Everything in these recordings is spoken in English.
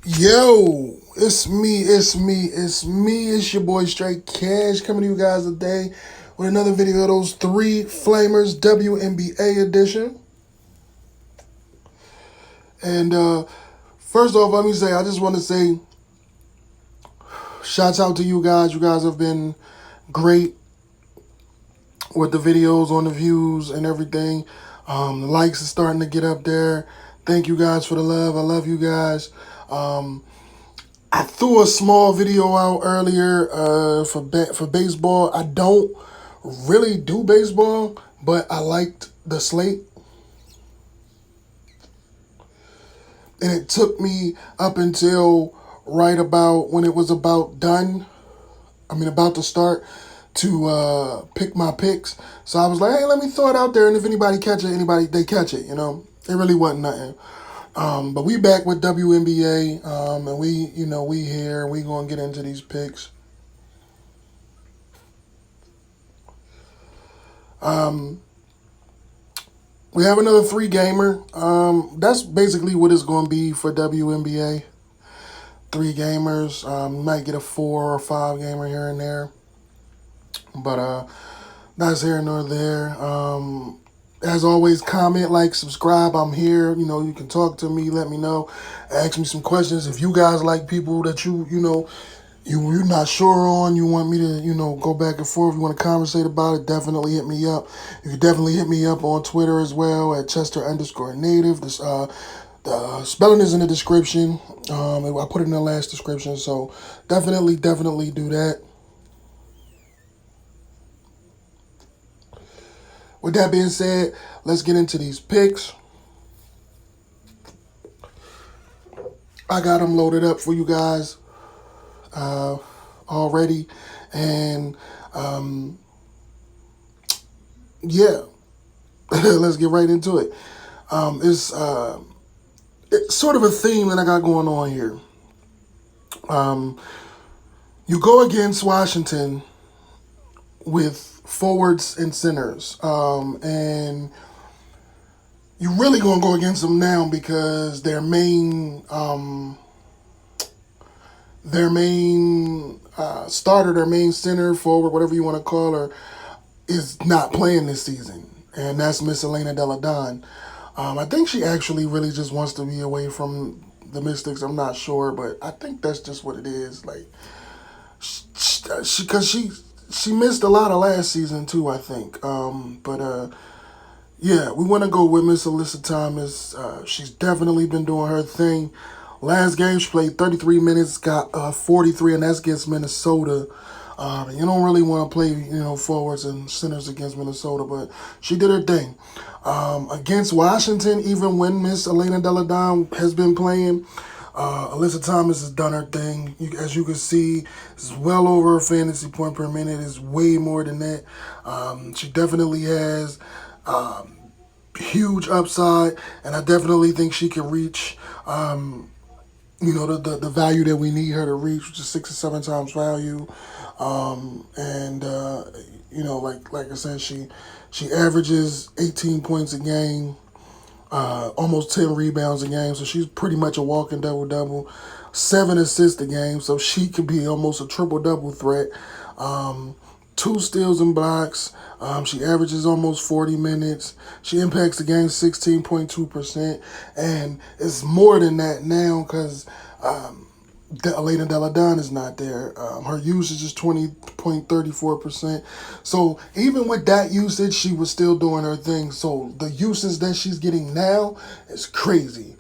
Yo, it's your boy Straight Cash coming to you guys today with another video of those three Flamers WNBA edition. And first off, let me say, I just want to say, shouts out to you guys. You guys have been great with the videos on the views and everything. The likes are starting to get up there. Thank you guys for the love. I love you guys. I threw a small video out earlier for baseball. I don't really do baseball, but I liked the slate. And it took me up until right about when it was about about to start, to pick my picks. So I was like, hey, let me throw it out there, and if anybody catch it, they catch it, It really wasn't nothing. But we back with WNBA, and we here. We gonna get into these picks. We have another 3-gamer. That's basically what it's gonna be for WNBA. 3 gamers. Might get a 4 or 5-gamer here and there, but that's here nor there. As always, comment, like, subscribe. I'm here. You can talk to me. Let me know. Ask me some questions. If you guys like people that you're not sure on, you want me to, go back and forth, you want to conversate about it, definitely hit me up. You can definitely hit me up on Twitter as well at Chester_native. The spelling is in the description. I put it in the last description. So definitely do that. With that being said, let's get into these picks. I got them loaded up for you guys already. And yeah, let's get right into it. It's sort of a theme that I got going on here. You go against Washington with forwards and centers, and you really gonna go against them now because their main starter, their main center, forward, whatever you want to call her, is not playing this season, and that's Miss Elena Delle Donne. I think she actually really just wants to be away from the Mystics. I'm not sure, but I think that's just what it is. Like, she missed a lot of last season too, I think. Yeah, we want to go with Miss Alyssa Thomas. She's definitely been doing her thing. Last game she played 33 minutes, got 43, and that's against Minnesota. You don't really want to play, forwards and centers against Minnesota, but she did her thing. Against Washington, even when Miss Elena Delle Donne has been playing, Alyssa Thomas has done her thing. As you can see, it's well over her fantasy point per minute. It's way more than that. She definitely has huge upside, and I definitely think she can reach the value that we need her to reach, which is 6 or 7 times value. Like I said, she averages 18 points a game, almost 10 rebounds a game, so she's pretty much a walking double-double. 7 assists a game, so she could be almost a triple-double threat. 2 steals and blocks. She averages almost 40 minutes. She impacts the game 16.2%. And it's more than that now because Elena Delle Donne is not there. Her usage is 20.34%. So even with that usage, she was still doing her thing. So the usage that she's getting now is crazy.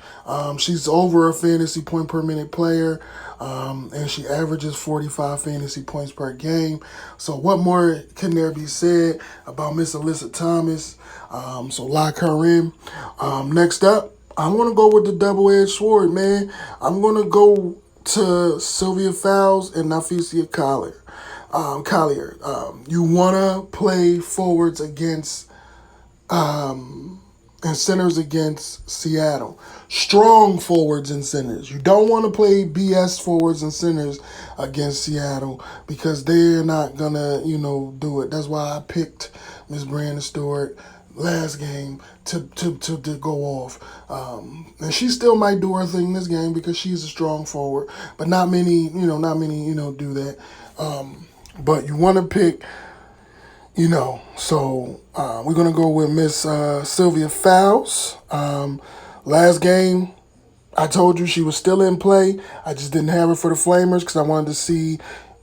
She's over a fantasy point per minute player, and she averages 45 fantasy points per game. So what more can there be said about Miss Alyssa Thomas? So lock her in. Next up, I'm going to go with the double-edged sword, man. I'm going to go to Sylvia Fowles and Napheesa Collier. You want to play forwards against and centers against Seattle. Strong forwards and centers. You don't want to play BS forwards and centers against Seattle because they're not going to, do it. That's why I picked Miss Brandon Stewart. last game to go off. And she still might do her thing this game because she's a strong forward, but not many, do that. But you want to pick, so we're going to go with Miss Sylvia Fowles. Last game, I told you she was still in play. I just didn't have her for the Flamers because I wanted to see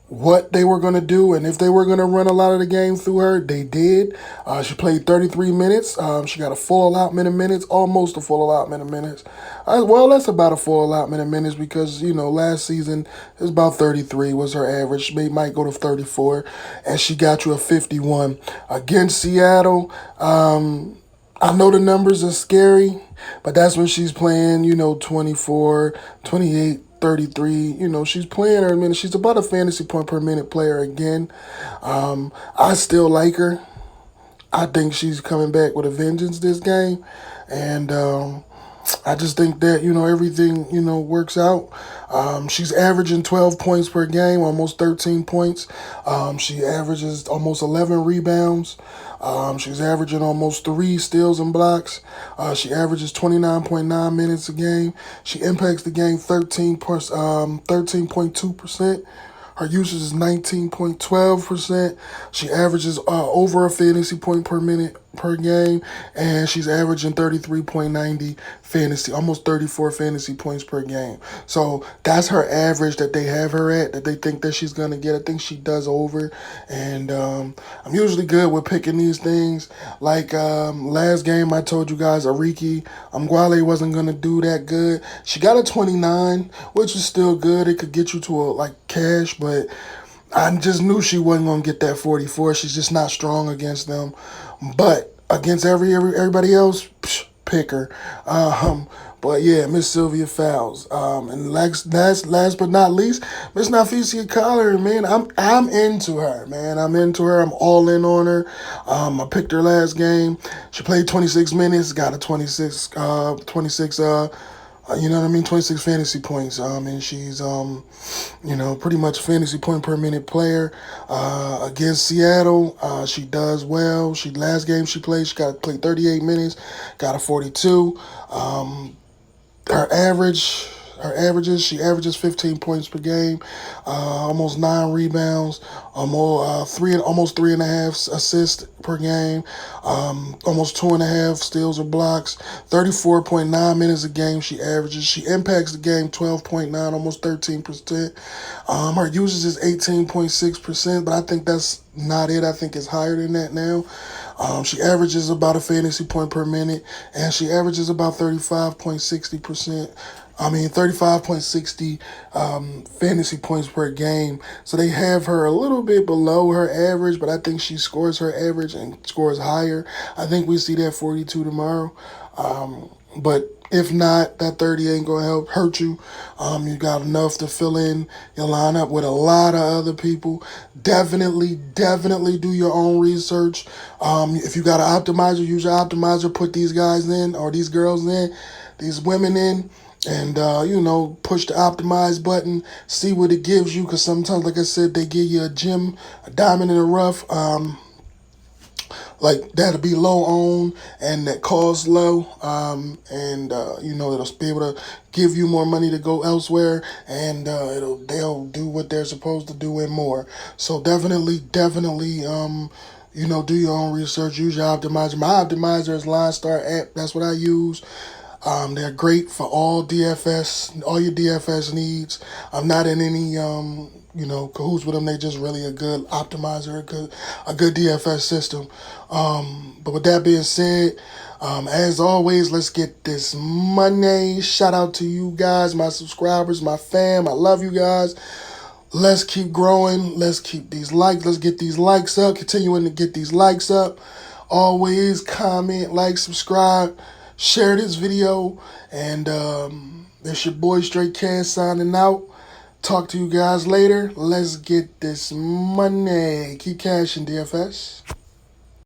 what they were going to do and if they were going to run a lot of the game through her. They did. She played 33 minutes. She got a full allotment of minutes, almost a full allotment of minutes. Well, that's about a full allotment of minutes because, last season it was about 33 was her average. She might go to 34, and she got you a 51. Against Seattle, I know the numbers are scary, but that's when she's playing, 24, 28, 33. She's playing her minutes. She's about a fantasy point per minute player again. I still like her. I think she's coming back with a vengeance this game. And I just think that, everything, works out. She's averaging 12 points per game, almost 13 points. She averages almost 11 rebounds. She's averaging almost 3 steals and blocks. She averages 29.9 minutes a game. She impacts the game 13.2%. Her usage is 19.12%. She averages over a fantasy point per minute per game, and she's averaging 33.90 fantasy, almost 34 fantasy points per game. So that's her average that they have her at, that they think that she's going to get. I think she does over, and I'm usually good with picking these things. Like last game, I told you guys Ariki Amguale wasn't going to do that good. She got a 29, which is still good. It could get you to a cash, but I just knew she wasn't going to get that 44. She's just not strong against them. But against everybody else, pick her. But yeah, Miss Sylvia Fowles. And last but not least, Miss Nafisia Collar, man. I'm into her, man. I'm into her. I'm all in on her. I picked her last game. She played 26 minutes, got a 26 26 fantasy points. And she's, pretty much fantasy point per minute player. Against Seattle, she does well. Last game she played, she played 38 minutes, got a 42. She averages 15 points per game, almost 9 rebounds, almost 3.5 assists per game, almost 2.5 steals or blocks, 34.9 minutes a game she averages. She impacts the game 12.9, almost 13%. Her usage is 18.6%, but I think that's not it. I think it's higher than that now. She averages about a fantasy point per minute, and she averages about 35.60 fantasy points per game. So they have her a little bit below her average, but I think she scores her average and scores higher. I think we see that 42 tomorrow. But if not, that 30 ain't going to hurt you. You got enough to fill in your lineup with a lot of other people. Definitely do your own research. If you got an optimizer, use your optimizer. Put these guys in, or these girls in, these women in, and, push the optimize button, see what it gives you, because sometimes, like I said, they give you a diamond in the rough, like that'll be low on and that costs low, it'll be able to give you more money to go elsewhere, and they'll do what they're supposed to do and more. So definitely do your own research. Use your optimizer. My optimizer is Line Star app. That's what I use. They're great for all your DFS needs. I'm not in any, cahoots with them. They just really a good optimizer, a good DFS system. But with that being said, as always, let's get this money. Shout out to you guys, my subscribers, my fam. I love you guys. Let's keep growing. Let's keep these likes. Let's get these likes up. Continuing to get these likes up. Always comment, like, subscribe. Share this video, and it's your boy Straight Cash signing out. Talk to you guys later. Let's get this money. Keep cashing, DFS.